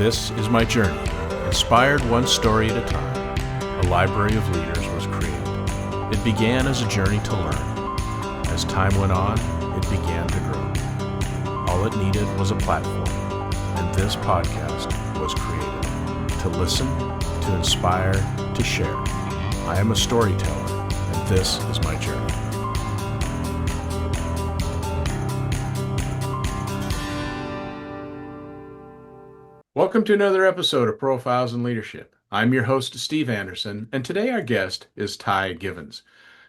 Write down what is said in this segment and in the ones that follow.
This is my journey. Inspired one story at a time, a library of leaders was created. It began as a journey to learn. As time went on, it began to grow. All it needed was a platform, and this podcast was created to listen, to inspire, to share. I am a storyteller, and this is my journey. Welcome to another episode of Profiles in Leadership. I'm your host, Steve Anderson, and today our guest is Ty Givens.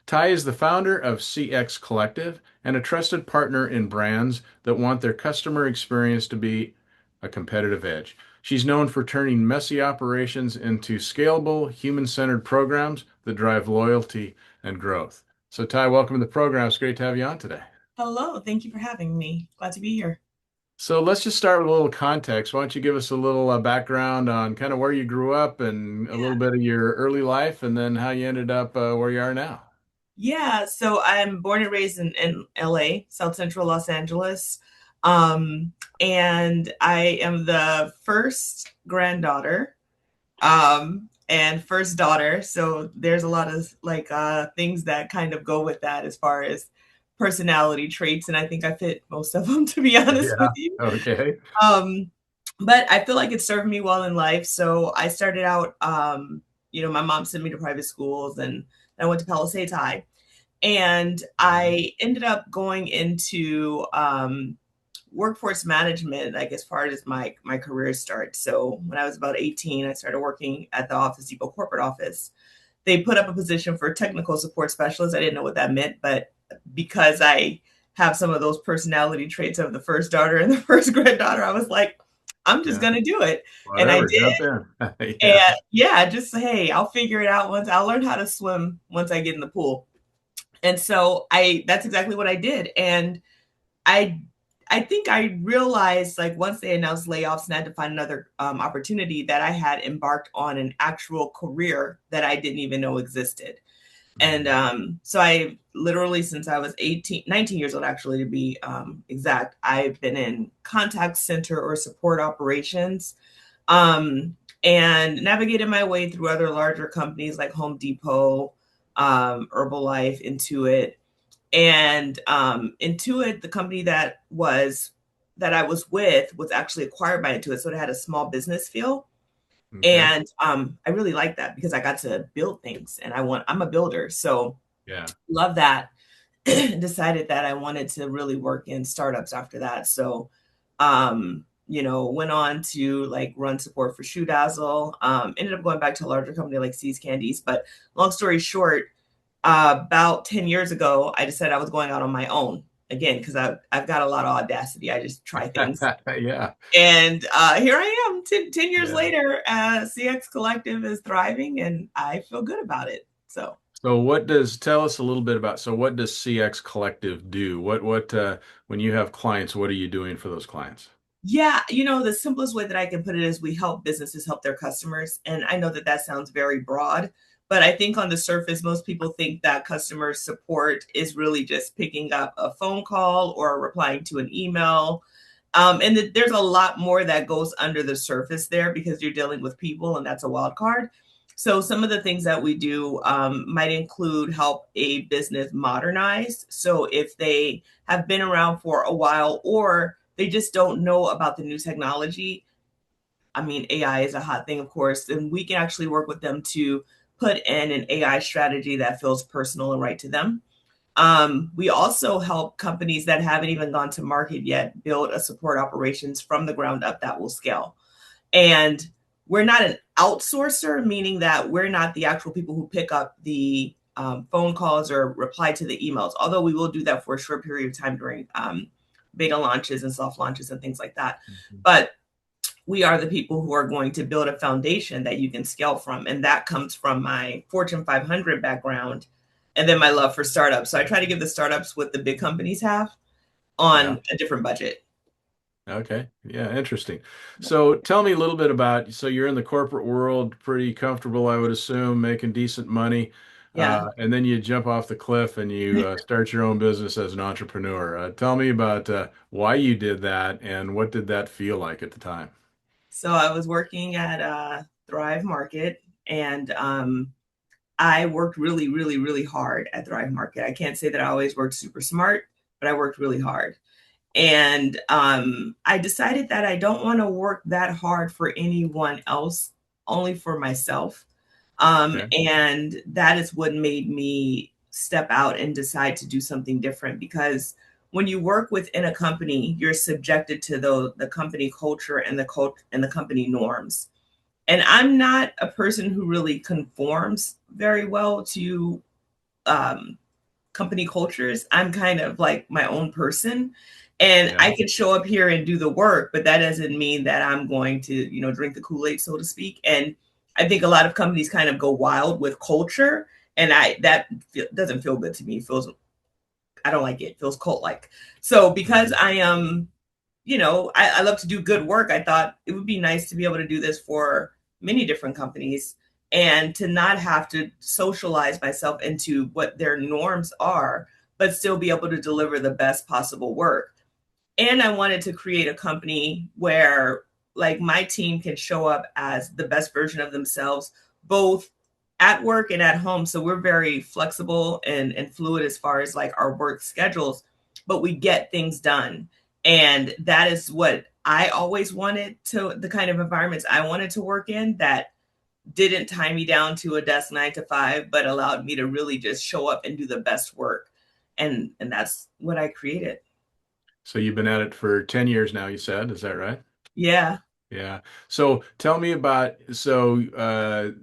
Ty is the founder of CX Collective and a trusted partner in brands that want their customer experience to be a competitive edge. She's known for turning messy operations into scalable, human-centered programs that drive loyalty and growth. So Ty, welcome to the program. It's great to have you on today. Hello, thank you for having me. Glad to be here. So let's just start with a little context. Why don't you give us a little background on kind of where you grew up and a little Yeah. bit of your early life and then how you ended up where you are now? Yeah, so I'm born and raised in LA, South Central Los Angeles. Um, and I am the first granddaughter, and first daughter. So there's a lot of things that kind of go with that as far as personality traits. And I think I fit most of them, to be honest with Yeah. you. Okay. Um, but I feel like it served me well in life. So I started out, my mom sent me to private schools and I went to Palisades High. And I ended up going into workforce management, like as far as my career starts. So when I was about 18, I started working at the Office Depot corporate office. They put up a position for technical support specialist. I didn't know what that meant, but because I have some of those personality traits of the first daughter and the first granddaughter, I was like, I'm just Yeah. gonna do it. And I Whatever. did. Jump in. Yeah. And yeah, just hey, I'll figure it out once I'll learn how to swim once I get in the pool. And so that's exactly what I did. And I I think I realized, like, once they announced layoffs and I had to find another opportunity, that I had embarked on an actual career that I didn't even know existed. And so I literally, since I was 19 years old, actually, to be exact, I've been in contact center or support operations, and navigated my way through other larger companies like Home Depot, Herbalife, Intuit. And Intuit, the company that I was with, was actually acquired by Intuit, so it had a small business feel. Okay. And I really like that because I got to build things, and I'm a builder, so Yeah. love that. Decided that I wanted to really work in startups after that. So went on to like run support for Shoe Dazzle. Ended up going back to a larger company like C's Candies. But long story short, about 10 years ago, I decided I was going out on my own again because I've got a lot of audacity. I just try things. Yeah. And here I am 10 years Yeah. later. CX Collective is thriving and I feel good about it. So, So tell us a little bit about, so what does CX Collective do? When you have clients, what are you doing for those clients? yeah, the simplest way that I can put it is we help businesses help their customers. And I know that that sounds very broad, but I think on the surface, most people think that customer support is really just picking up a phone call or replying to an email. There's a lot more that goes under the surface there because you're dealing with people, and that's a wild card. So some of the things that we do might include help a business modernize. So if they have been around for a while or they just don't know about the new technology. I mean, AI is a hot thing, of course, and we can actually work with them to put in an AI strategy that feels personal and right to them. We also help companies that haven't even gone to market yet build a support operations from the ground up that will scale. And we're not an outsourcer, meaning that we're not the actual people who pick up the phone calls or reply to the emails, although we will do that for a short period of time during beta launches and soft launches and things like that. Mhm. But we are the people who are going to build a foundation that you can scale from. And that comes from my Fortune 500 background and then my love for startups. So I try to give the startups what the big companies have Yeah. on a different budget. Okay. Yeah, interesting. So tell me a little bit about, so you're in the corporate world, pretty comfortable, I would assume, making decent money. Yeah. And then you jump off the cliff and you start your own business as an entrepreneur. Tell me about why you did that and what did that feel like at the time? So I was working at Thrive Market, and I worked really, really, really hard at Thrive Market. I can't say that I always worked super smart, but I worked really hard. And I decided that I don't want to work that hard for anyone else, only for myself. Okay. And that is what made me step out and decide to do something different, because when you work within a company, you're subjected to the company culture and the company norms. And I'm not a person who really conforms very well to um, company cultures. I'm kind of like my own person. And Yeah. I can show up here and do the work, but that doesn't mean that I'm going to, drink the Kool-Aid, so to speak. And I think a lot of companies kind of go wild with culture, and doesn't feel good to me. It feels, I don't like it. It feels cult like. So because Mhm. I am, I love to do good work, I thought it would be nice to be able to do this for many different companies and to not have to socialize myself into what their norms are, but still be able to deliver the best possible work. And I wanted to create a company where like my team can show up as the best version of themselves, both at work and at home. So we're very flexible and fluid as far as like our work schedules, but we get things done. And that is what I always wanted, to the kind of environments I wanted to work in, that didn't tie me down to a desk 9 to 5, but allowed me to really just show up and do the best work. And that's what I created. So you've been at it for 10 years now, you said, is that right? Yeah. Yeah. So tell me about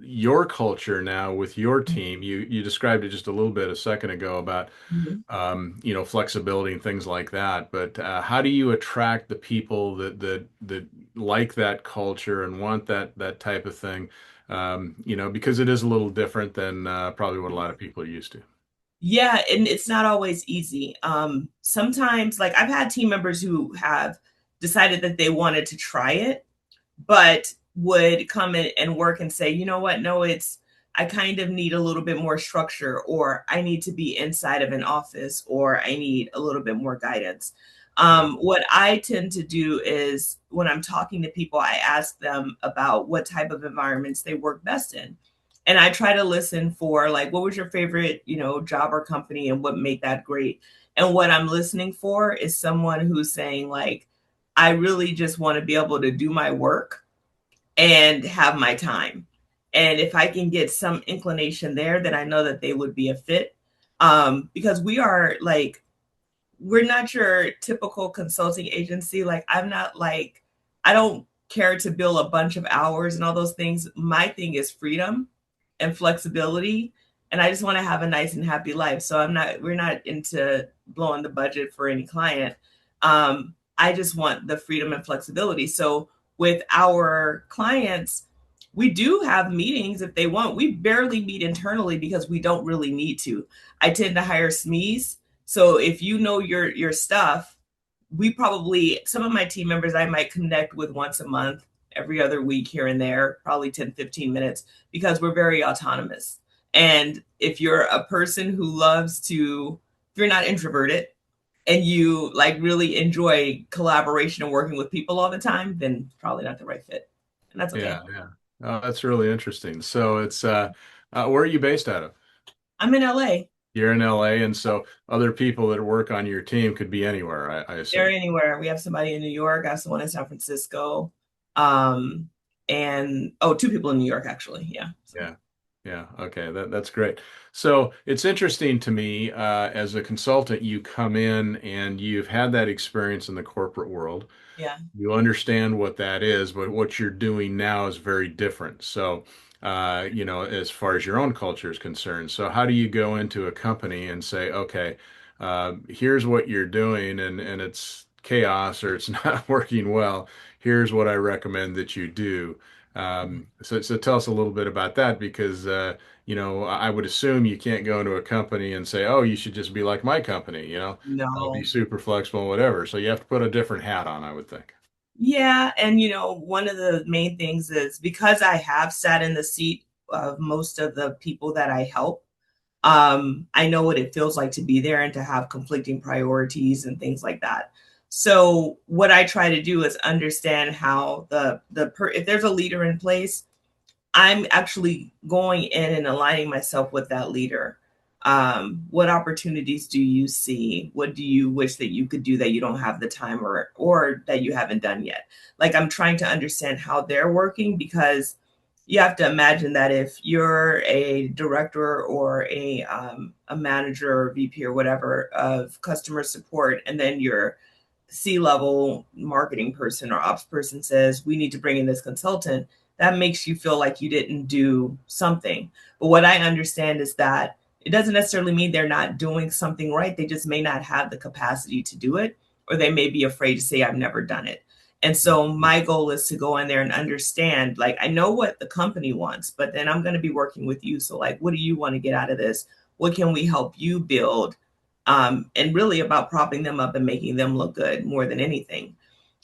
your culture now with your team. You described it just a little bit a second ago about Mhm. flexibility and things like that. But how do you attract the people that like that culture and want that type of thing? Because it is a little different than probably what a lot of people are used to. Yeah, and it's not always easy. Sometimes, like I've had team members who have decided that they wanted to try it, but would come in and work and say, you know what, no, I kind of need a little bit more structure, or I need to be inside of an office, or I need a little bit more guidance. Yeah. What I tend to do is when I'm talking to people, I ask them about what type of environments they work best in. And I try to listen for like, what was your favorite, job or company, and what made that great? And what I'm listening for is someone who's saying like, I really just want to be able to do my work and have my time. And if I can get some inclination there, then I know that they would be a fit. Because we're not your typical consulting agency. Like, I don't care to bill a bunch of hours and all those things. My thing is freedom and flexibility. And I just want to have a nice and happy life. So we're not into blowing the budget for any client. I just want the freedom and flexibility. So with our clients, we do have meetings if they want. We barely meet internally because we don't really need to. I tend to hire SMEs, so if you know your stuff, we probably, some of my team members I might connect with once a month, every other week here and there, probably 10-15 minutes, because we're very autonomous. And if you're a person who loves to, if you're not introverted and you like really enjoy collaboration and working with people all the time, then probably not the right fit. And that's okay. Yeah, yeah. Oh, that's really interesting. So it's where are you based out of? I'm in LA. You're in LA, and so other people that work on your team could be anywhere, I They're assume. anywhere. We have somebody in New York. I have someone in San Francisco. Um, and two people in New York actually. Yeah. So Yeah. Yeah. Okay. That's great. So it's interesting to me, as a consultant, you come in and you've had that experience in the corporate world. yeah. You understand what that is, but what you're doing now is very different. So, as far as your own culture is concerned, so how do you go into a company and say, okay, here's what you're doing, and it's chaos or it's not working well. Here's what I recommend that you do. So tell us a little bit about that because, I would assume you can't go into a company and say, oh, you should just be like my company, I'll be No. super flexible, whatever. So you have to put a different hat on, I would think. Yeah. And one of the main things is because I have sat in the seat of most of the people that I help, I know what it feels like to be there and to have conflicting priorities and things like that. So what I try to do is understand how if there's a leader in place, I'm actually going in and aligning myself with that leader. What opportunities do you see? What do you wish that you could do that you don't have the time or that you haven't done yet? Like I'm trying to understand how they're working because you have to imagine that if you're a director or a manager or VP or whatever of customer support, and then your C-level marketing person or ops person says, we need to bring in this consultant, that makes you feel like you didn't do something. But what I understand is that it doesn't necessarily mean they're not doing something right. They just may not have the capacity to do it, or they may be afraid to say, I've never done it. And so my goal is to go in there and understand, like, I know what the company wants, but then I'm going to be working with you. So, like, what do you want to get out of this? What can we help you build? And really about propping them up and making them look good more than anything.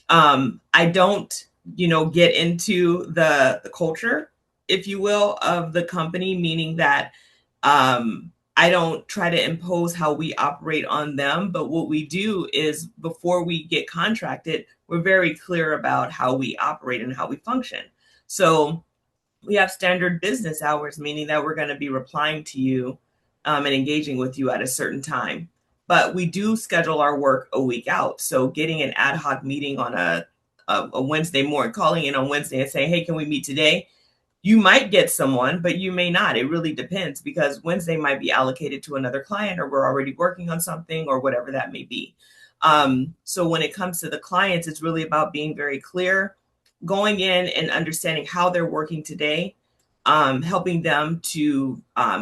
I don't, get into the culture, if you will, of the company, meaning that I don't try to impose how we operate on them. But what we do is before we get contracted, we're very clear about how we operate and how we function. So we have standard business hours, meaning that we're going to be replying to you and engaging with you at a certain time. But we do schedule our work a week out. So getting an ad hoc meeting on a Wednesday morning, calling in on Wednesday and saying, hey, can we meet today? You might get someone, but you may not. It really depends because Wednesday might be allocated to another client or we're already working on something or whatever that may be. So when it comes to the clients, it's really about being very clear, going in and understanding how they're working today, helping them to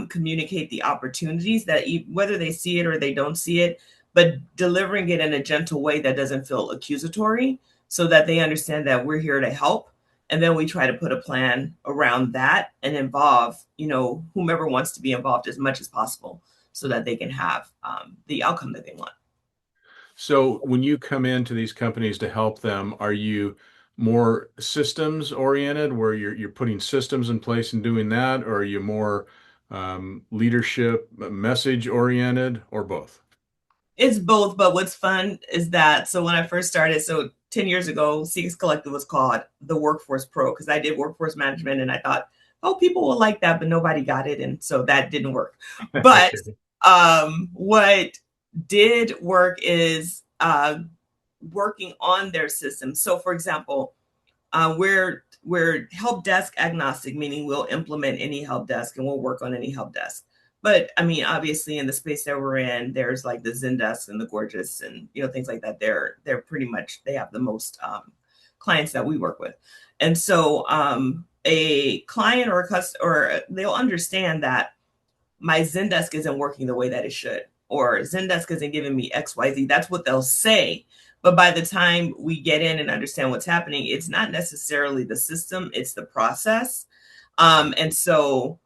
communicate the opportunities that whether they see it or they don't see it, but delivering it in a gentle way that doesn't feel accusatory so that they understand that we're here to help. And then we try to put a plan around that and involve, whomever wants to be involved as much as possible so that they can have the outcome that they want. So when you come into these companies to help them, are you more systems oriented where you're putting systems in place and doing that, or are you more leadership message oriented, or both? It's both, but what's fun is that so when I first started, so 10 years ago, CX Collective was called the Workforce Pro because I did workforce management and I thought, oh, people will like that, but nobody got it. And so that didn't work. But Okay. what did work is working on their system. So for example, we're help desk agnostic, meaning we'll implement any help desk and we'll work on any help desk. But I mean, obviously, in the space that we're in, there's like the Zendesk and the Gorgeous and things like that. They're pretty much they have the most clients that we work with, and so a client or a customer or they'll understand that my Zendesk isn't working the way that it should, or Zendesk isn't giving me XYZ. That's what they'll say. But by the time we get in and understand what's happening, it's not necessarily the system, it's the process. And so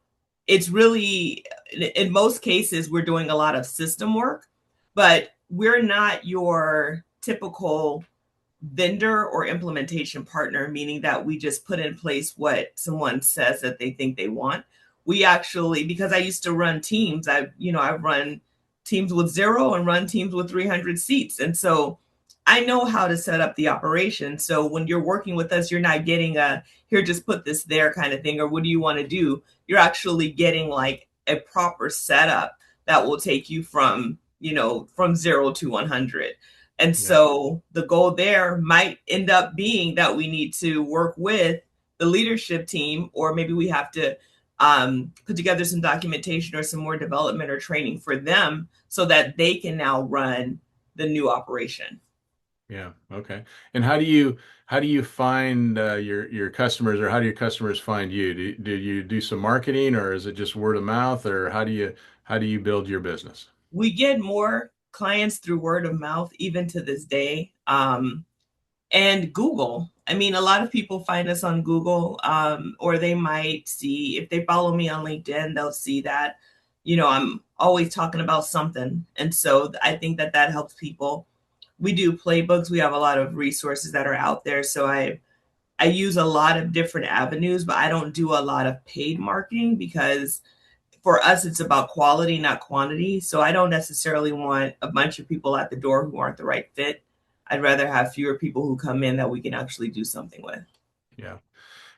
it's really, in most cases, we're doing a lot of system work, but we're not your typical vendor or implementation partner, meaning that we just put in place what someone says that they think they want. We actually, because I used to run teams, I've run teams with 0 and run teams with 300 seats. And so I know how to set up the operation. So when you're working with us, you're not getting a here, just put this there kind of thing, or what do you want to do? You're actually getting like a proper setup that will take you from 0 to 100. And Yeah. so the goal there might end up being that we need to work with the leadership team, or maybe we have to put together some documentation or some more development or training for them so that they can now run the new operation. Yeah. Okay. And how do you find your customers, or how do your customers find you? Do you do some marketing, or is it just word of mouth, or how do you build your business? We get more clients through word of mouth, even to this day. And Google. I mean, a lot of people find us on Google, or they might see if they follow me on LinkedIn, they'll see that, I'm always talking about something. And so I think that that helps people. We do playbooks. We have a lot of resources that are out there. So I use a lot of different avenues, but I don't do a lot of paid marketing because for us, it's about quality, not quantity. So I don't necessarily want a bunch of people at the door who aren't the right fit. I'd rather have fewer people who come in that we can actually do something with. Yeah.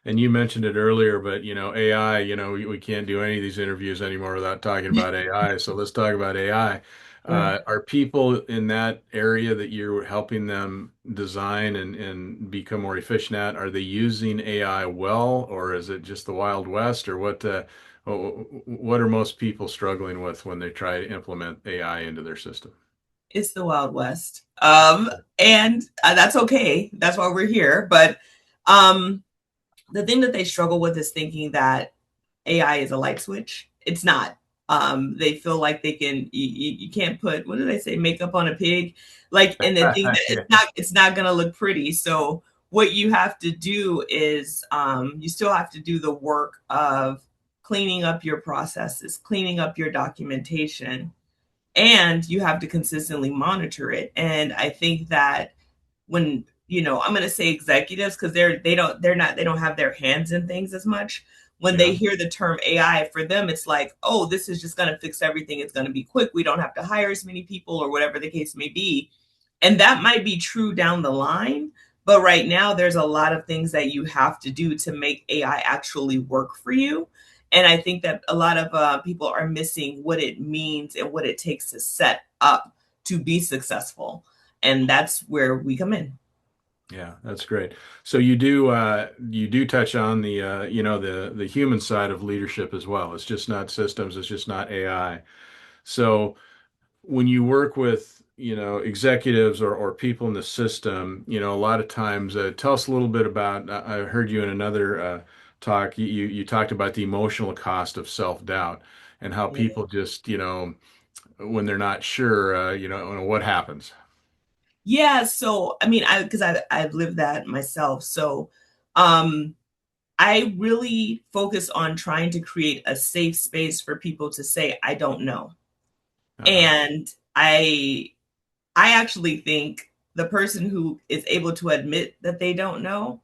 And you mentioned it earlier, but AI, we can't do any of these interviews anymore without talking about AI. So let's talk about AI. Right. Are people in that area that you're helping them design and become more efficient at, are they using AI well, or is it just the Wild West, or what are most people struggling with when they try to implement AI into their system? It's the Wild West. And that's okay. That's why we're here. But um, the thing that they struggle with is thinking that AI is a light switch. It's not. They feel like they can. You can't put, what did I say, makeup on a pig, like, and then think that Yeah. it's not going to look pretty. So what you have to do is you still have to do the work of cleaning up your processes, cleaning up your documentation, and you have to consistently monitor it. And I think that when, I'm going to say executives, because they don't have their hands in things as much, when they Yeah. hear the term AI, for them it's like, oh, this is just going to fix everything, it's going to be quick, we don't have to hire as many people, or whatever the case may be. And that might be true down the line, but right now there's a lot of things that you have to do to make AI actually work for you. And I think that a lot of people are missing what it means and what it takes to set up to be successful. And that's where we come in. Yeah, that's great. So you do touch on the human side of leadership as well. It's just not systems, it's just not AI. So when you work with, executives or people in the system, a lot of times, tell us a little bit about, I heard you in another talk, you talked about the emotional cost of self-doubt and how Yeah. people just, when they're not sure, what happens. Yeah, so I mean, because I've lived that myself. So um I really focus on trying to create a safe space for people to say, I don't know. Uh-huh. And I actually think the person who is able to admit that they don't know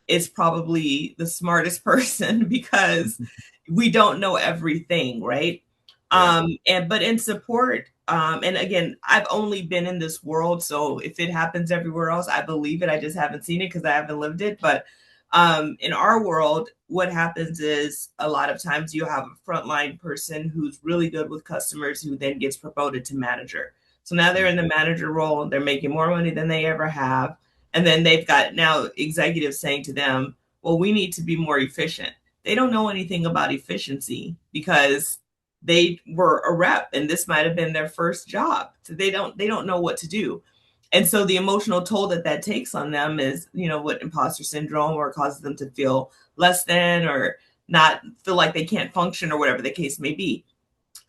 is probably the smartest person, because we don't know everything, right? Yeah. And but in support, and again, I've only been in this world, so if it happens everywhere else, I believe it. I just haven't seen it because I haven't lived it. But in our world, what happens is a lot of times you have a frontline person who's really good with customers who then gets promoted to manager. So now they're in the manager role, they're making more money than they ever have. And then they've got now executives saying to them, well, we need to be more efficient. They don't know anything about efficiency because they were a rep and this might have been their first job. So they don't know what to do. And so the emotional toll that that takes on them is, what, imposter syndrome, or causes them to feel less than, or not feel like they can't function, or whatever the case may be.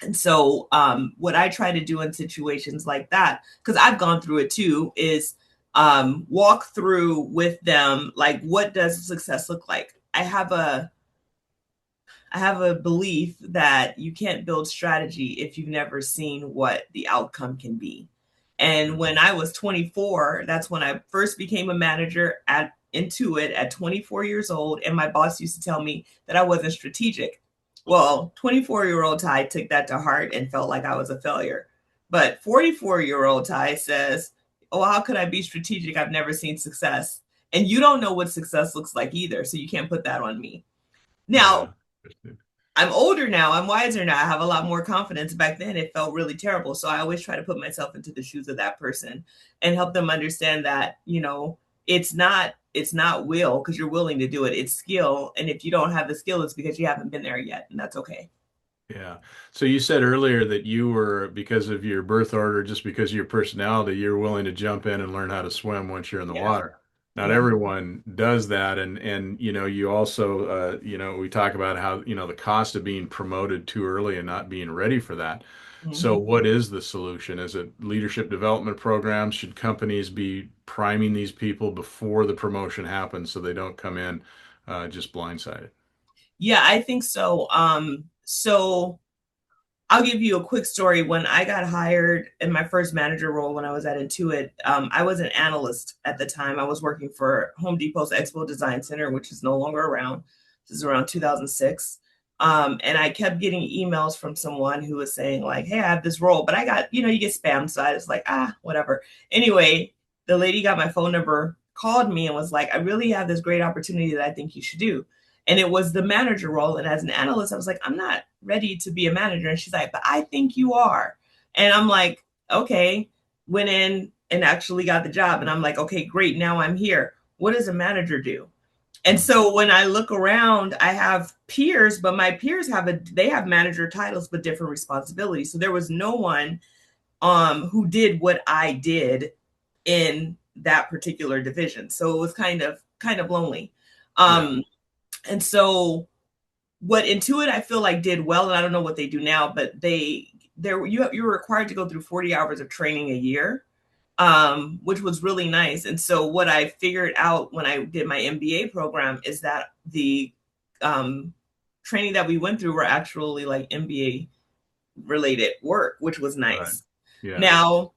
And so, what I try to do in situations like that, because I've gone through it too, is walk through with them, like, what does success look like? I have a belief that you can't build strategy if you've never seen what the outcome can be. And when I was 24, that's when I first became a manager at Intuit at 24 years old. And my boss used to tell me that I wasn't strategic. Well, 24-year-old Ty took that to heart and felt like I was a failure. But 44-year-old Ty says, oh, how could I be strategic? I've never seen success. And you don't know what success looks like either. So you can't put that on me. Now, Yeah. I'm older now. I'm wiser now. I have a lot more confidence. Back then, it felt really terrible. So I always try to put myself into the shoes of that person and help them understand that, it's not will because you're willing to do it. It's skill. And if you don't have the skill, it's because you haven't been there yet. And that's okay. Yeah. So you said earlier that you were, because of your birth order, just because of your personality, you're willing to jump in and learn how to swim once you're in the Yeah. water. Not Yeah. everyone does that, and you also we talk about how the cost of being promoted too early and not being ready for that. So Mm-hmm. what is the solution? Is it leadership development programs? Should companies be priming these people before the promotion happens so they don't come in just blindsided? Yeah, I think so. So I'll give you a quick story. When I got hired in my first manager role when I was at Intuit, I was an analyst at the time. I was working for Home Depot's Expo Design Center, which is no longer around. This is around 2006. And I kept getting emails from someone who was saying, like, hey, I have this role, but I got, you get spam. So I was like, whatever. Anyway, the lady got my phone number, called me, and was like, I really have this great opportunity that I think you should do. And it was the manager role. And as an analyst, I was like, I'm not ready to be a manager. And she's like, but I think you are. And I'm like, okay. Went in and actually got the job. And I'm like, okay, great. Now I'm here. What does a manager do? And Mm. so when I look around, I have peers, but my peers they have manager titles but different responsibilities. So there was no one who did what I did in that particular division. So it was kind of lonely. Yeah. Um, and so what Intuit I feel like did well, and I don't know what they do now, but you're required to go through 40 hours of training a year, which was really nice. And so what I figured out when I did my MBA program is that the um, training that we went through were actually like MBA related work, which was Right. nice. Yeah. Now,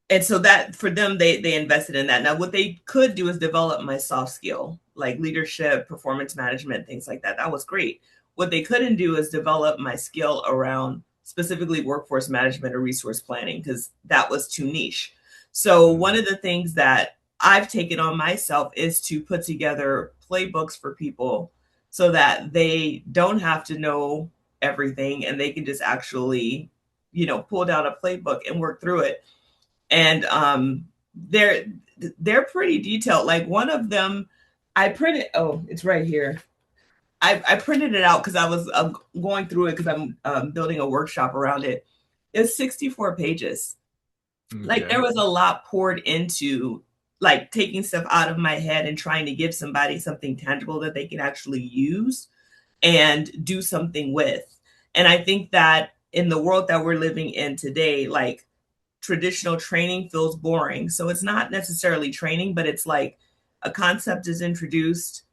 and so that for them, they invested in that. Now, what they could do is develop my soft skill, like leadership, performance management, things like that. That was great. What they couldn't do is develop my skill around specifically workforce management or resource planning because that was too niche. So one Mm. of the things that I've taken on myself is to put together playbooks for people so that they don't have to know everything and they can just actually, pull down a playbook and work through it. And they're they're pretty detailed. Like one of them, I printed. Oh, it's right here. I printed it out because I was going through it because I'm building a workshop around it. It's 64 pages. Like Okay. there was a lot poured into like taking stuff out of my head and trying to give somebody something tangible that they can actually use and do something with. And I think that in the world that we're living in today, like traditional training feels boring. So it's not necessarily training, but it's like a concept is introduced,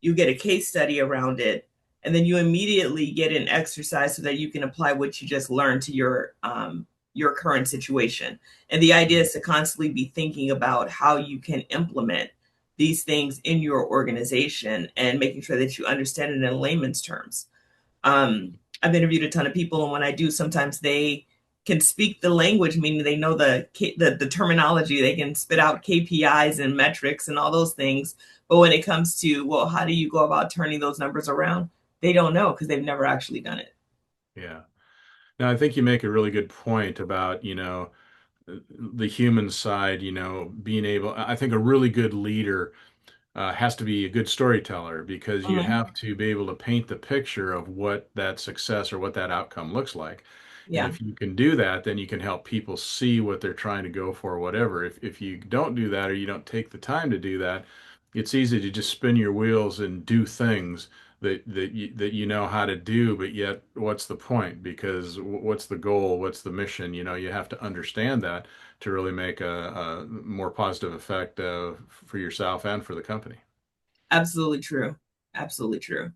you get a case study around it, and then you immediately get an exercise so that you can apply what you just learned to your current situation. And the idea Mm. is to constantly be thinking about how you can implement these things in your organization and making sure that you understand it in layman's terms. I've interviewed a ton of people, and when I do, sometimes they can speak the language, meaning they know the terminology. They can spit out KPIs and metrics and all those things. But when it comes to, well, how do you go about turning those numbers around? They don't know because they've never actually done it. Yeah. Now, I think you make a really good point about, the human side, being able, I think a really good leader has to be a good storyteller because you Mhm. have to be able to paint the picture of what that success or what that outcome looks like. And Yeah. if you can do that, then you can help people see what they're trying to go for, whatever. If you don't do that or you don't take the time to do that, it's easy to just spin your wheels and do things that you know how to do, but yet what's the point? Because what's the goal? What's the mission? You have to understand that to really make a more positive effect for yourself and for the company. Absolutely true. Absolutely true.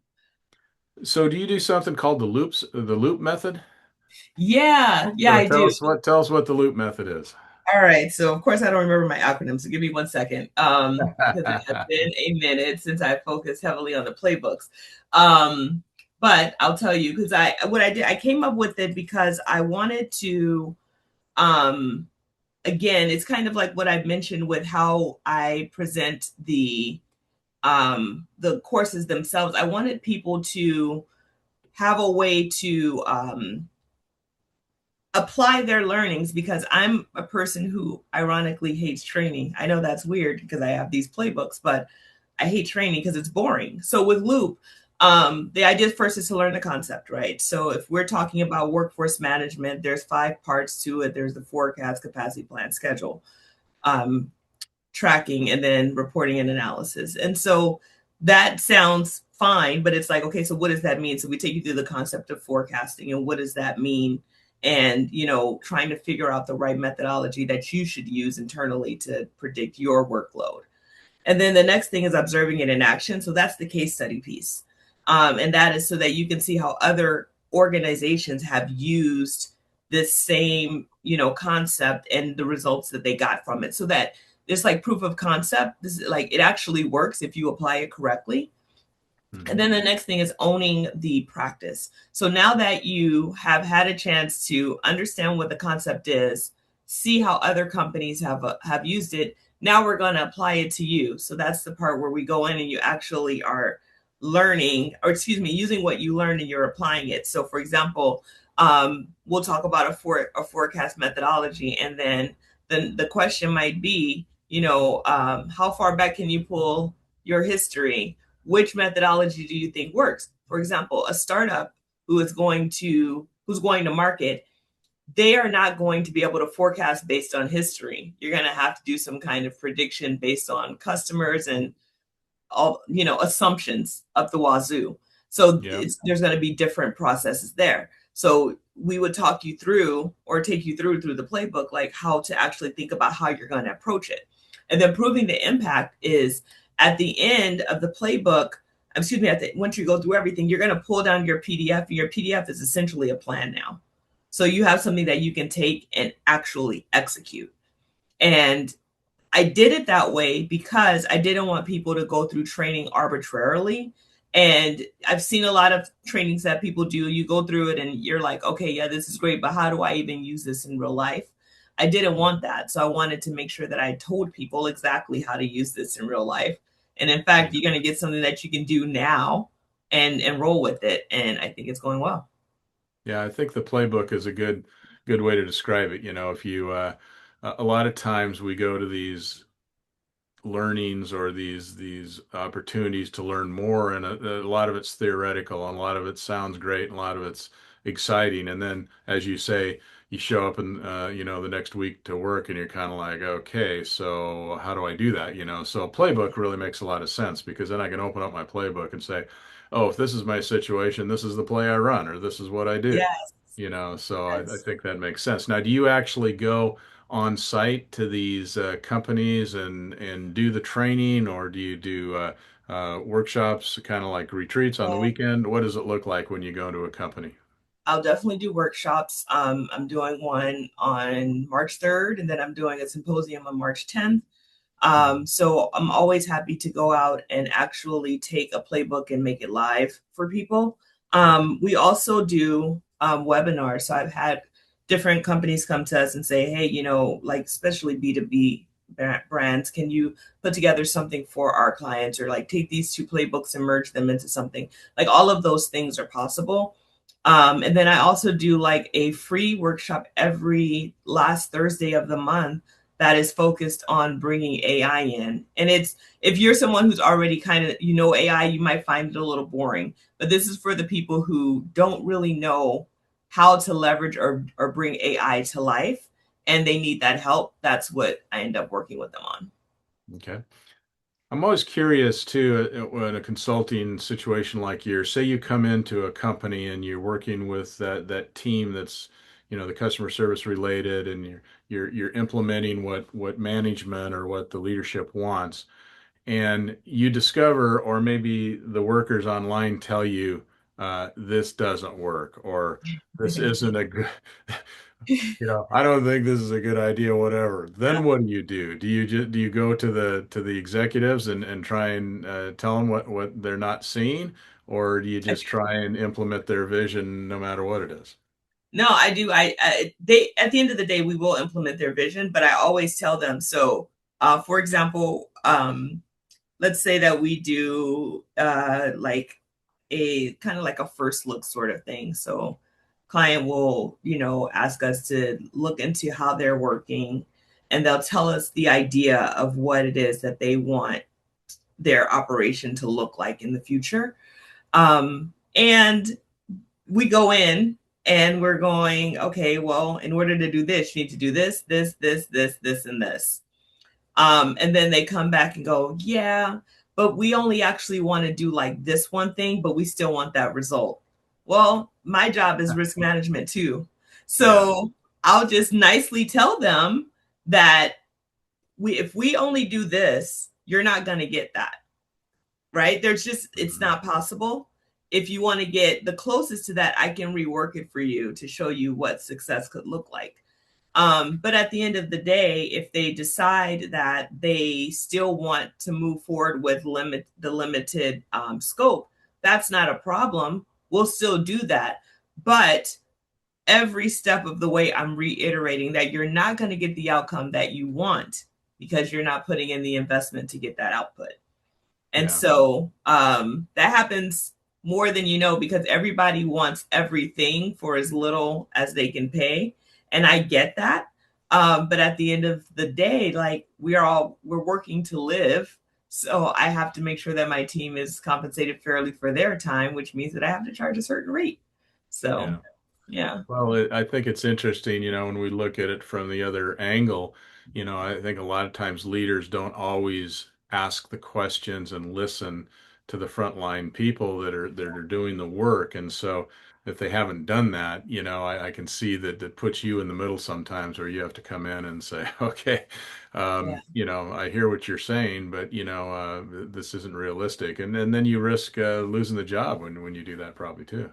So, do you do something called the loop method? Yeah. Yeah, So, I do. tell us what the loop method is. All right. So of course I don't remember my acronym. So give me 1 second. Because it has been a minute since I focused heavily on the playbooks. Um, but I'll tell you because what I did, I came up with it because I wanted to um again, it's kind of like what I mentioned with how I present the courses themselves. I wanted people to have a way to apply their learnings because I'm a person who ironically hates training. I know that's weird because I have these playbooks, but I hate training because it's boring. So with Loop, the idea first is to learn the concept, right? So if we're talking about workforce management, there's 5 parts to it. There's the forecast, capacity plan, schedule. Um, Tracking and then reporting and analysis. And so that sounds fine, but it's like, okay, so what does that mean? So we take you through the concept of forecasting and what does that mean? And, trying to figure out the right methodology that you should use internally to predict your workload. And then the next thing is observing it in action. So that's the case study piece. And that is so that you can see how other organizations have used this same, concept and the results that they got from it. So that it's like proof of concept. This is like it actually works if you apply it correctly. And Mhm. then the next thing is owning the practice. So now that you have had a chance to understand what the concept is, see how other companies have used it. Now we're going to apply it to you. So that's the part where we go in and you actually are learning, or excuse me, using what you learned and you're applying it. So for example, we'll talk about a forecast methodology, and then the question might be, how far back can you pull your history? Which methodology do you think works? For example, a startup who's going to market, they are not going to be able to forecast based on history. You're going to have to do some kind of prediction based on customers and all, assumptions up the wazoo. So Yeah. there's going to be different processes there. So we would talk you through, or take you through the playbook, like how to actually think about how you're going to approach it. And then proving the impact is at the end of the playbook. Excuse me, once you go through everything, you're going to pull down your PDF, and your PDF is essentially a plan now. So you have something that you can take and actually execute. And I did it that way because I didn't want people to go through training arbitrarily. And I've seen a lot of trainings that people do. You go through it and you're like, okay, yeah, this is great, but how do I even use this in real life? I didn't want that. So I wanted to make sure that I told people exactly how to use this in real life. And in fact, you're going to get something that you can do now and roll with it. And I think it's going well. Yeah, I think the playbook is a good way to describe it. If you a lot of times we go to these learnings or these opportunities to learn more, and a lot of it's theoretical, and a lot of it sounds great, and a lot of it's exciting, and then as you say, you show up and the next week to work, and you're kind of like, okay, so how do I do that? So a playbook really makes a lot of sense, because then I can open up my playbook and say, oh, if this is my situation, this is the play I run, or this is what I do. Yes. So I Yes. think that makes sense. Now, do you actually go on site to these companies and do the training, or do you do workshops, kind of like retreats on the So weekend? What does it look like when you go to a company? I'll definitely do workshops. I'm doing one on March 3rd, and then I'm doing a symposium on March 10th. Mhm. So I'm always happy to go out and actually take a playbook and make it live for people. Okay. We also do webinars. So I've had different companies come to us and say, hey, like especially B2B brands, can you put together something for our clients, or like take these two playbooks and merge them into something? Like all of those things are possible. And then I also do like a free workshop every last Thursday of the month that is focused on bringing AI in. And it's, if you're someone who's already kind of, AI, you might find it a little boring. But this is for the people who don't really know how to leverage or bring AI to life, and they need that help. That's what I end up working with them on. Okay. I'm always curious too, in a consulting situation like yours, say you come into a company and you're working with that team that's, the customer service related, and you're implementing what management or what the leadership wants, and you discover, or maybe the workers online tell you, this doesn't work, or this isn't a good, I don't think this is a good idea, whatever. Yeah. Then what do? Do you go to the executives and try and tell them what they're not seeing, or do you just try and implement their vision no matter what it is? No, I do. They, at the end of the day, we will implement their vision, but I always tell them. So, for example, let's say that we do like a kind of like a first look sort of thing. So, client will, ask us to look into how they're working, and they'll tell us the idea of what it is that they want their operation to look like in the future. And we go in and we're going, okay, well, in order to do this, you need to do this, and this. And then they come back and go, yeah, but we only actually want to do like this one thing, but we still want that result. Well, my job is risk management too. Yeah. So I'll just nicely tell them that if we only do this, you're not going to get that, right? There's just, it's Mhm. not possible. If you want to get the closest to that, I can rework it for you to show you what success could look like. But at the end of the day, if they decide that they still want to move forward with the limited scope, that's not a problem. We'll still do that. But every step of the way, I'm reiterating that you're not going to get the outcome that you want because you're not putting in the investment to get that output. And Yeah. so that happens more than you know because everybody wants everything for as little as they can pay. And I get that. But at the end of the day, like we're working to live. So I have to make sure that my team is compensated fairly for their time, which means that I have to charge a certain rate. So Yeah. yeah. Well, I think it's interesting, when we look at it from the other angle, I think a lot of times leaders don't always ask the questions and listen to the frontline people that are doing the work. And so if they haven't done that, I can see that that puts you in the middle sometimes where you have to come in and say, okay, Yeah. I hear what you're saying, but this isn't realistic. And then you risk losing the job when you do that probably too.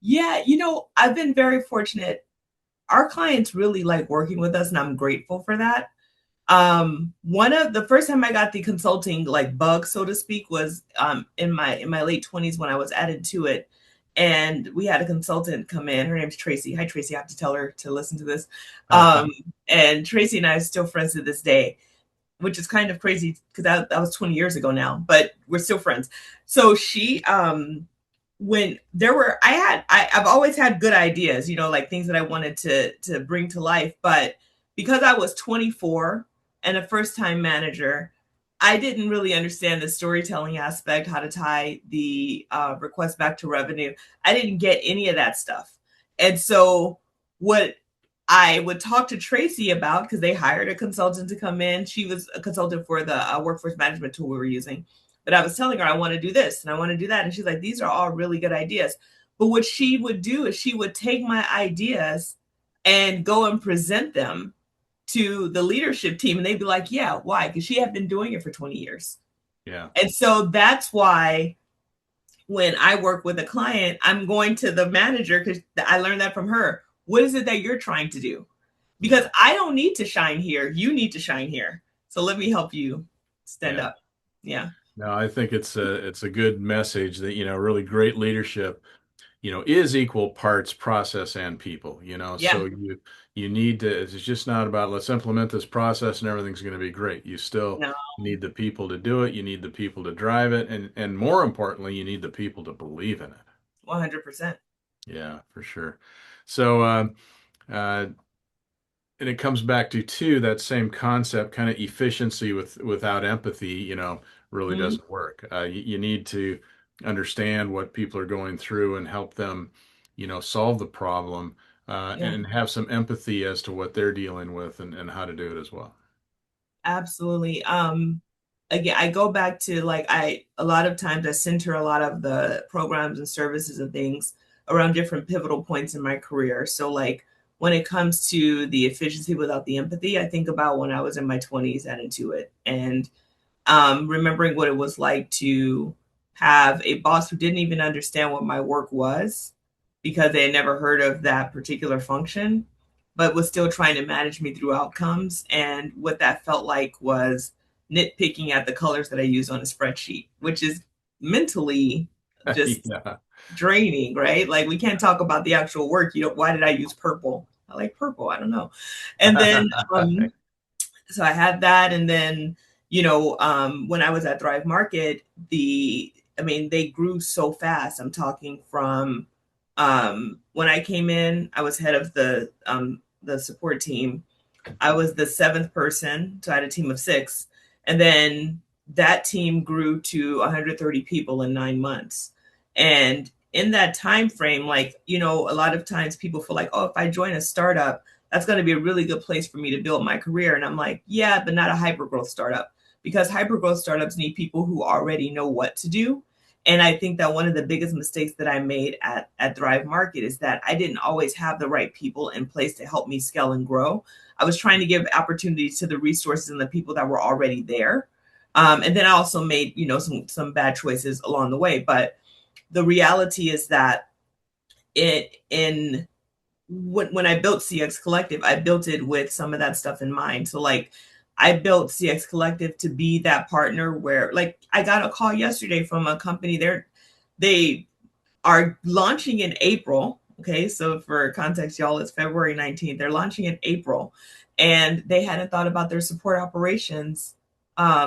Yeah, I've been very fortunate. Our clients really like working with us, and I'm grateful for that. One of the first time I got the consulting like bug, so to speak, was in my late 20s when I was added to it. And we had a consultant come in. Her name's Tracy. Hi, Tracy. I have to tell her to listen to this. Um, and Tracy and I are still friends to this day, which is kind of crazy because that was 20 years ago now, but we're still friends. So she when there were I've always had good ideas, like things that I wanted to bring to life, but because I was 24 and a first time manager, I didn't really understand the storytelling aspect, how to tie the request back to revenue. I didn't get any of that stuff. And so what I would talk to Tracy about, because they hired a consultant to come in. She was a consultant for the workforce management tool we were using. But I was telling her, I want to do this and I want to do that. And she's like, these are all really good ideas. But what she would do is she would take my ideas and go and present them to the leadership team. And they'd be like, yeah, why? Because she had been doing it for 20 years. Yeah. And so that's why when I work with a client, I'm going to the manager because I learned that from her. What is it that you're trying to do? Because Yeah. I don't need to shine here. You need to shine here. So let me help you stand Yeah. up. Yeah. No, I think it's a good message that, really great leadership, is equal parts process and people, Yeah. so you need to, it's just not about let's implement this process and everything's going to be great. You still No, need the people to do it. You need the people to drive it. And more importantly, you need the people to believe in it. 100%. Yeah, for sure. So, uh, and it comes back to too that same concept, kind of efficiency without empathy, really Mhm. doesn't work. You need to understand what people are going through and help them, solve the problem, Yeah. and have some empathy as to what they're dealing with and how to do it as well. Absolutely. Again, I go back to like a lot of times I center a lot of the programs and services and things around different pivotal points in my career. So like when it comes to the efficiency without the empathy, I think about when I was in my 20s at Intuit and remembering what it was like to have a boss who didn't even understand what my work was because they had never heard of that particular function, but was still trying to manage me through outcomes. And what that felt like was nitpicking at the colors that I use on a spreadsheet, which is mentally just Yeah. draining, right? Like we can't talk about the actual work. Why did I use purple? I like purple. I don't know. And then so I had that, and then when I was at Thrive Market, they grew so fast. I'm talking from when I came in, I was head of the support team. I was the seventh person, so I had a team of six, and then that team grew to 130 people in 9 months. And in that time frame, like a lot of times people feel like, oh, if I join a startup, that's going to be a really good place for me to build my career. And I'm like, yeah, but not a hypergrowth startup because hypergrowth startups need people who already know what to do. And I think that one of the biggest mistakes that I made at Thrive Market is that I didn't always have the right people in place to help me scale and grow. I was trying to give opportunities to the resources and the people that were already there. And then I also made, some bad choices along the way. But the reality is that it in when I built CX Collective, I built it with some of that stuff in mind. So like I built CX Collective to be that partner where like I got a call yesterday from a company they are launching in April. Okay, so for context, y'all, it's February 19th. They're launching in April, and they hadn't thought about their support operations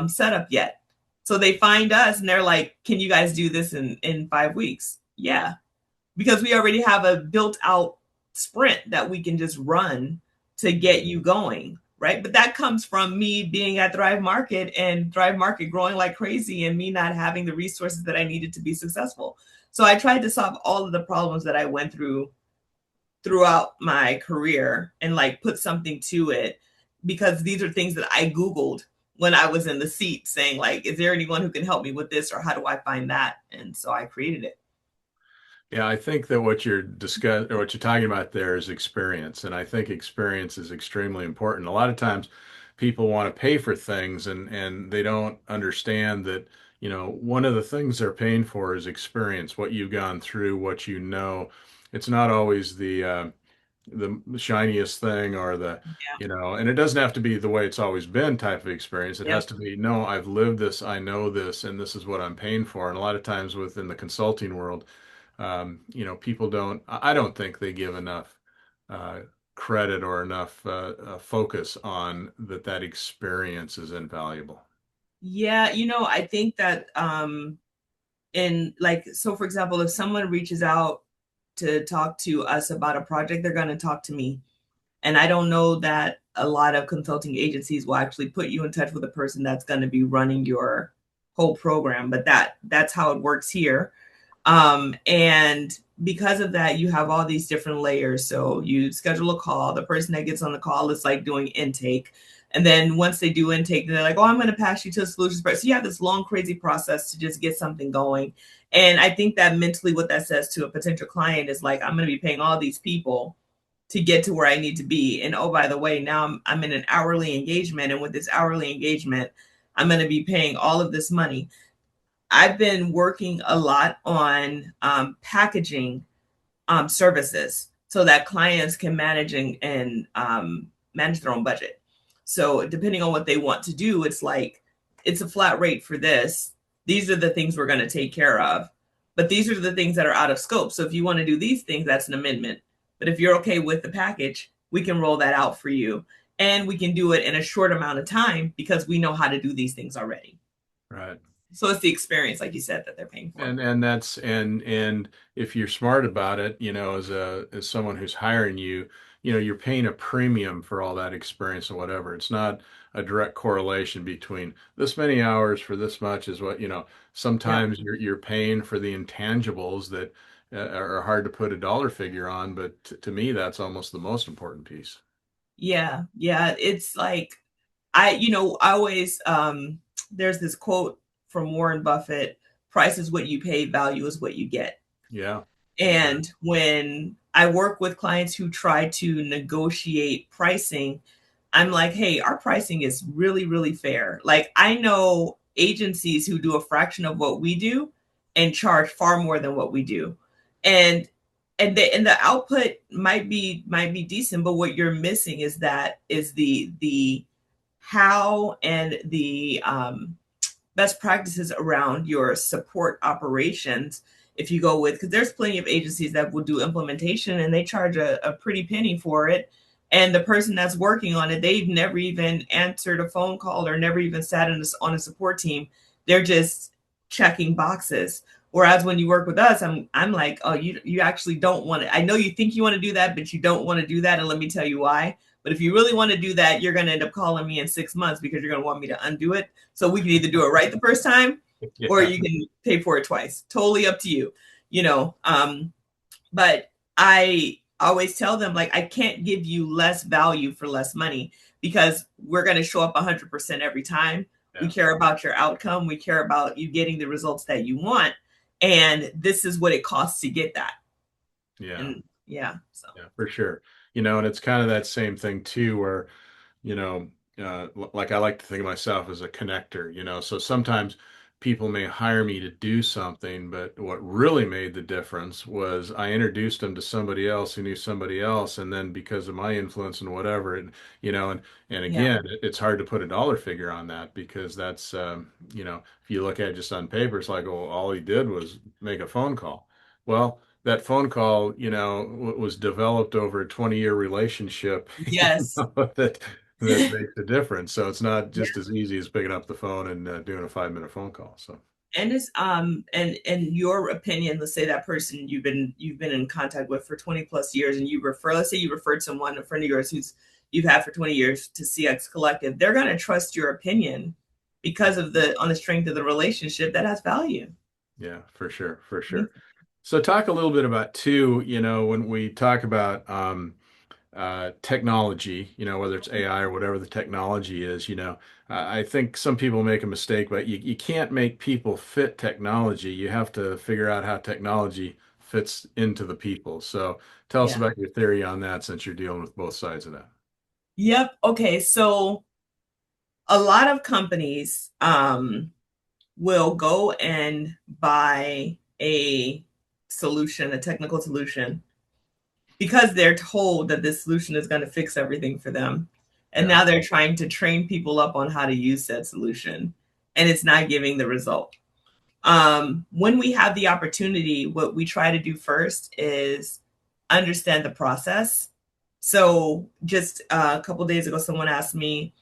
setup yet. So they find us and they're like, "Can you guys do this in 5 weeks?" Yeah, because we already have a built out sprint that we can just run to get you going, right? But that comes from me being at Thrive Market and Thrive Market growing like crazy and me not having the resources that I needed to be successful. So I tried to solve all of the problems that I went through throughout my career and like put something to it, because these are things that I Googled when I was in the seat saying like, is there anyone who can help me with this or how do I find that? And so I created it. Yeah, I think that what you're talking about there is experience, and I think experience is extremely important. A lot of times people want to pay for things and they don't understand that, one of the things they're paying for is experience, what you've gone through, what you know. It's not always the shiniest thing or Yeah. and it doesn't have to be the way it's always been type of experience. It has Yep. to be, no, I've lived this, I know this, and this is what I'm paying for. And a lot of times within the consulting world, people I don't think they give enough uh, credit or enough focus on that experience is invaluable. Yeah, I think that in like, so for example, if someone reaches out to talk to us about a project, they're going to talk to me. And I don't know that a lot of consulting agencies will actually put you in touch with a person that's going to be running your whole program, but that's how it works here. And because of that, you have all these different layers. So you schedule a call. The person that gets on the call is like doing intake. And then once they do intake, they're like, oh, I'm going to pass you to a solutions person. So you have this long, crazy process to just get something going. And I think that mentally, what that says to a potential client is like, I'm going to be paying all these people to get to where I need to be. And oh, by the way, now I'm in an hourly engagement. And with this hourly engagement, I'm going to be paying all of this money. I've been working a lot on packaging services so that clients can manage and manage their own budget. So depending on what they want to do, it's like it's a flat rate for this. These are the things we're going to take care of, but these are the things that are out of scope. So if you want to do these things, that's an amendment. But if you're okay with the package, we can roll that out for you, and we can do it in a short amount of time because we know how to do these things already. Right. So it's the experience, like you said, that they're paying for. And if you're smart about it, as someone who's hiring you, you're paying a premium for all that experience or whatever. It's not a direct correlation between this many hours for this much is what, Yep. sometimes you're paying for the intangibles that are hard to put a dollar figure on, but to me, that's almost the most important piece. Yeah. Yeah. It's like I always there's this quote from Warren Buffett, price is what you pay, value is what you get. Yeah, exactly. And when I work with clients who try to negotiate pricing, I'm like, hey, our pricing is really, really fair. Like, I know agencies who do a fraction of what we do and charge far more than what we do. And and the output might be decent, but what you're missing is the how and the best practices around your support operations. If you go with, because there's plenty of agencies that will do implementation and they charge a pretty penny for it, and the person that's working on it, they've never even answered a phone call or never even sat on a support team. They're just checking boxes. Whereas when you work with us, I'm like, oh, you actually don't want to. I know you think you want to do that, but you don't want to do that, and let me tell you why. But if you really want to do that, you're going to end up calling me in 6 months because you're going to want me to undo it. So we can either do it right the first time, or Yeah, you can pay for it twice. Totally up to you, you know. But I always tell them like I can't give you less value for less money because we're going to show up 100% every time. We yeah, care about your outcome. We care about you getting the results that you want, and this is what it costs to get that. yeah, And yeah, so yeah, for sure. And it's kind of that same thing too, where like I like to think of myself as a connector, so sometimes people may hire me to do something, but what really made the difference was I introduced them to somebody else who knew somebody else, and then because of my influence and whatever, and yeah, again, it's hard to put a dollar figure on that because that's, if you look at it just on paper, it's like, oh, all he did was make a phone call. Well, that phone call, was developed over a 20-year relationship, Yes. that makes a difference. So it's not just as easy as picking up the phone and doing a 5-minute phone call. So And it's and your opinion, let's say that person you've been in contact with for 20 plus years, and you refer, let's say you referred someone, a friend of yours who's you've had for 20 years, to CX Collective. They're going to trust your opinion because of the on the strength of the relationship that has value. yeah, for sure, for sure. So talk a little bit about too, when we talk about technology, whether it's AI or whatever the technology is, I think some people make a mistake, but you can't make people fit technology. You have to figure out how technology fits into the people. So tell us Yeah. about your theory on that since you're dealing with both sides of that. Yep. Okay. So a lot of companies will go and buy a solution, a technical solution, because they're told that this solution is going to fix everything for them. And Yeah, now they're trying to train people up on how to use that solution, and it's not giving the result. When we have the opportunity, what we try to do first is understand the process. So just a couple of days ago, someone asked me,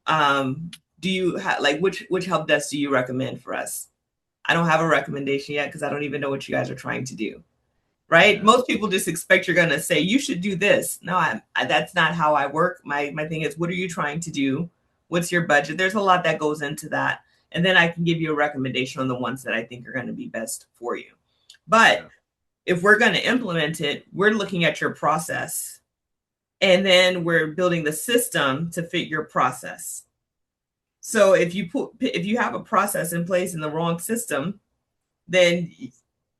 "Do you like which help desk do you recommend for us?" I don't have a recommendation yet because I don't even know what you guys are trying to do. Right? yeah, Most people just expect you're going to say you should do this. No, that's not how I work. My thing is, what are you trying to do? What's your budget? There's a lot that goes into that, and then I can give you a recommendation on the ones that I think are going to be best for you. But yeah, if we're going to implement it, we're looking at your process, and then we're building the system to fit your process. So if you have a process in place in the wrong system, then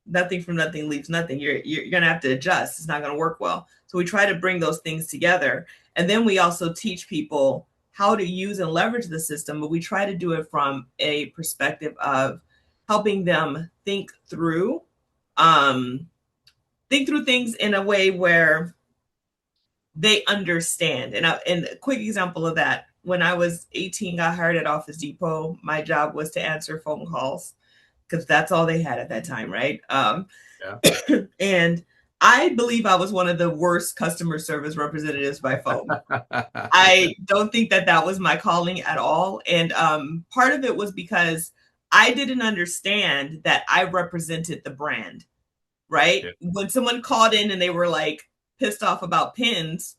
nothing from nothing leaves nothing. You're going to have to adjust. It's not going to work well. So we try to bring those things together. And then we also teach people how to use and leverage the system, but we try to do it from a perspective of helping them um, think through things in a way where they understand. And a quick example of that, when I was 18, got hired at Office Depot, my job was to answer phone calls because that's all they had at that time, right? yeah. And I believe I was one of the worst customer service representatives by phone. I don't think that that was my calling at all. And part of it was because I didn't understand that I represented the brand, right? Yeah. When someone called in and they were like pissed off about pins,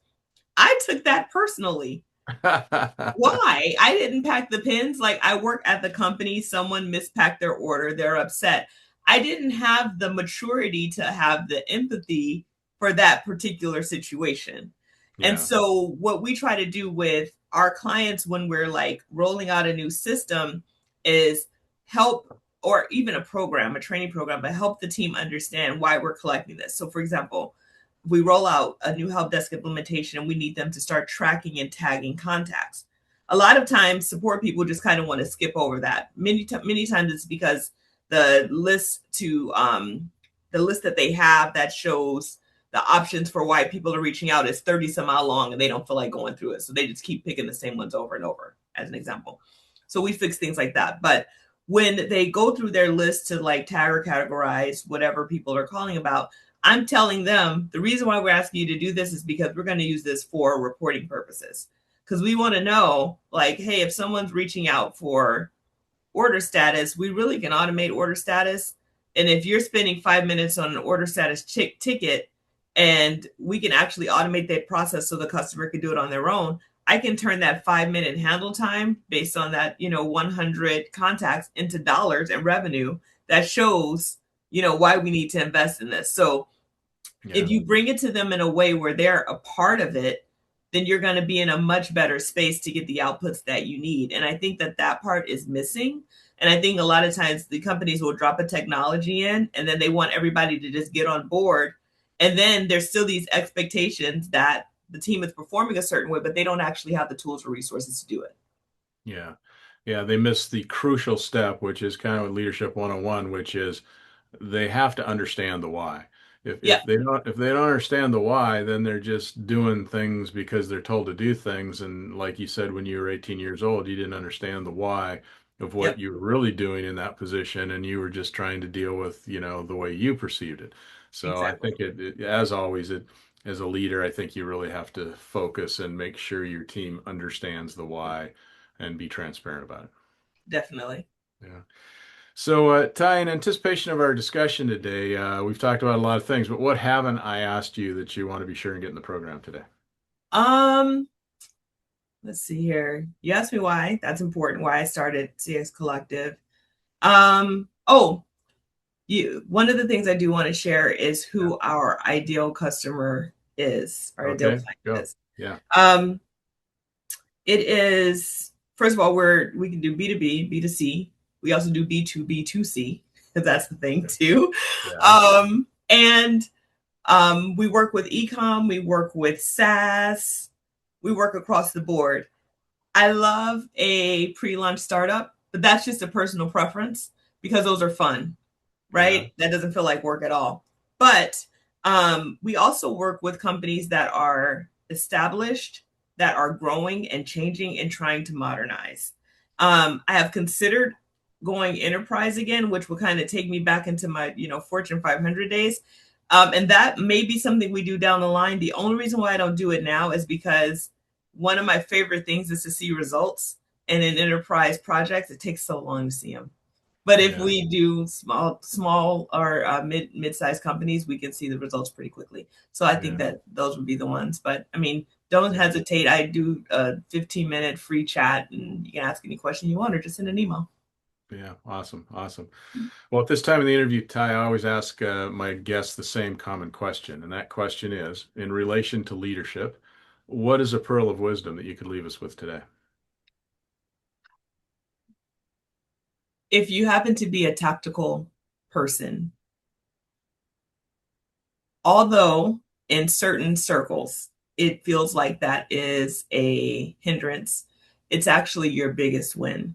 I took that personally. Why? I didn't pack the pins. Like, I work at the company, someone mispacked their order, they're upset. I didn't have the maturity to have the empathy for that particular situation. And Yeah, so what we try to do with our clients when we're like rolling out a new system is help, or even a program, a training program, but help the team understand why we're collecting this. So for example, we roll out a new help desk implementation and we need them to start tracking and tagging contacts. A lot of times support people just kind of want to skip over that. Many times it's because the list to the list that they have that shows the options for why people are reaching out is 30 some odd long and they don't feel like going through it. So they just keep picking the same ones over and over, as an example. So we fix things like that. But when they go through their list to like tag or categorize whatever people are calling about, I'm telling them the reason why we're asking you to do this is because we're going to use this for reporting purposes. Because we want to know, like, hey, if someone's reaching out for order status, we really can automate order status. And if you're spending 5 minutes on an order status ticket and we can actually automate that process so the customer can do it on their own, I can turn that 5 minute handle time based on that, 100 contacts into dollars and revenue that shows, why we need to invest in this. So if yeah, you bring it to them in a way where they're a part of it, then you're going to be in a much better space to get the outputs that you need. And I think that that part is missing. And I think a lot of times the companies will drop a technology in and then they want everybody to just get on board. And then there's still these expectations that the team is performing a certain way, but they don't actually have the tools or resources to do it. yeah. Yeah, they miss the crucial step, which is kind of leadership 101, which is they have to understand the why. If Yeah. if they don't understand the why, then they're just doing things because they're told to do things. And like you said, when you were 18 years old, you didn't understand the why of what Yep, you were really doing in that position, and you were just trying to deal with, the way you perceived it. So I exactly. think as always, as a leader, I think you really have to focus and make sure your team understands the why and be transparent about it. Definitely. Yeah. So, Ty, in anticipation of our discussion today, we've talked about a lot of things, but what haven't I asked you that you want to be sure and get in the program today? Um, let's see here. You asked me why. That's important. Why I started CX Collective. Oh, you. One of the things I do want to share is Yeah. who our ideal customer is. Our ideal Okay, client go. is. Yeah. Um, it is first of all, we can do B2B, B2C. We also do B2B2C, because that's the thing too. Yeah. And we work with ecom, we work with SaaS, we work across the board. I love a pre-launch startup, but that's just a personal preference because those are fun, Yeah. right? That doesn't feel like work at all. But we also work with companies that are established, that are growing and changing and trying to modernize. I have considered going enterprise again, which will kind of take me back into my, Fortune 500 days. And that may be something we do down the line. The only reason why I don't do it now is because one of my favorite things is to see results. And in enterprise projects, it takes so long to see them. But if Yeah. we do small or mid-sized companies, we can see the results pretty quickly. So I think Yeah. that those would be the ones. But I mean, don't Yeah. hesitate. I do a 15-minute free chat, and you can ask any question you want or just send an email. Yeah. Awesome. Awesome. Well, at this time in the interview, Ty, I always ask my guests the same common question. And that question is, in relation to leadership, what is a pearl of wisdom that you could leave us with today? If you happen to be a tactical person, although in certain circles it feels like that is a hindrance, it's actually your biggest win, Mhm.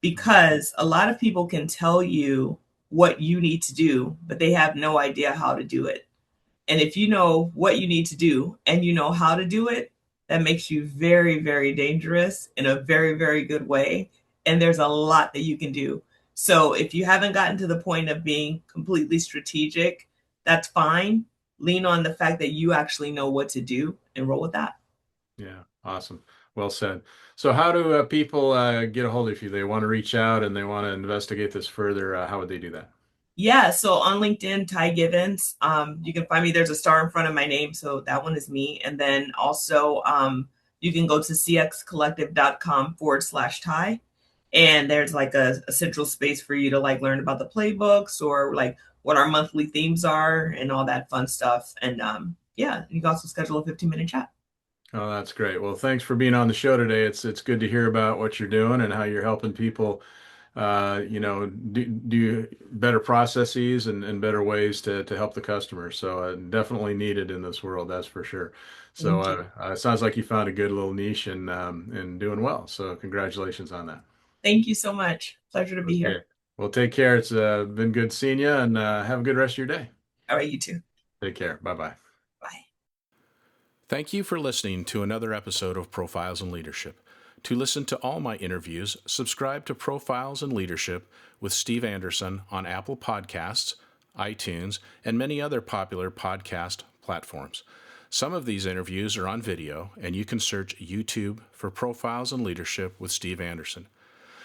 because a lot of people can tell you what you need to do, but they have no idea how to do it. And if you know what you need to do and you know how to do it, that makes you very, very dangerous in a very, very good way. And there's a lot that you can do. So if you haven't gotten to the point of being completely strategic, that's fine. Lean on the fact that you actually know what to do and roll with that. Yeah. Awesome. Well said. So, how do people get a hold of you? They want to reach out and they want to investigate this further. How would they do that? Yeah, so on LinkedIn, Ty Givens, you can find me. There's a star in front of my name, so that one is me. And then also, you can go to cxcollective.com/Ty, and there's like a central space for you to like learn about the playbooks or like what our monthly themes are and all that fun stuff. And yeah, you can also schedule a 15-minute chat. Oh, that's great. Well, thanks for being on the show today. It's good to hear about what you're doing and how you're helping people, do better processes and better ways to help the customer. So definitely needed in this world, that's for sure. So Thank you. it sounds like you found a good little niche and doing well. So congratulations on that. Thank you so much. Pleasure to be Okay. here. Well, take care. It's been good seeing you, and have a good rest of your day. All right, you too. Take care. Bye bye. Bye. Thank you for listening to another episode of Profiles in Leadership. To listen to all my interviews, subscribe to Profiles in Leadership with Steve Anderson on Apple Podcasts, iTunes, and many other popular podcast platforms. Some of these interviews are on video, and you can search YouTube for Profiles in Leadership with Steve Anderson.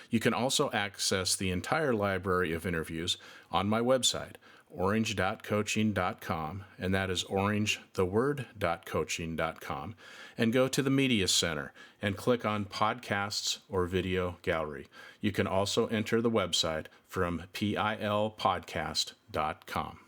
You can also access the entire library of interviews on my website, orange.coaching.com, and that is orangetheword.coaching.com, and go to the Media Center and click on Podcasts or Video Gallery. You can also enter the website from pilpodcast.com.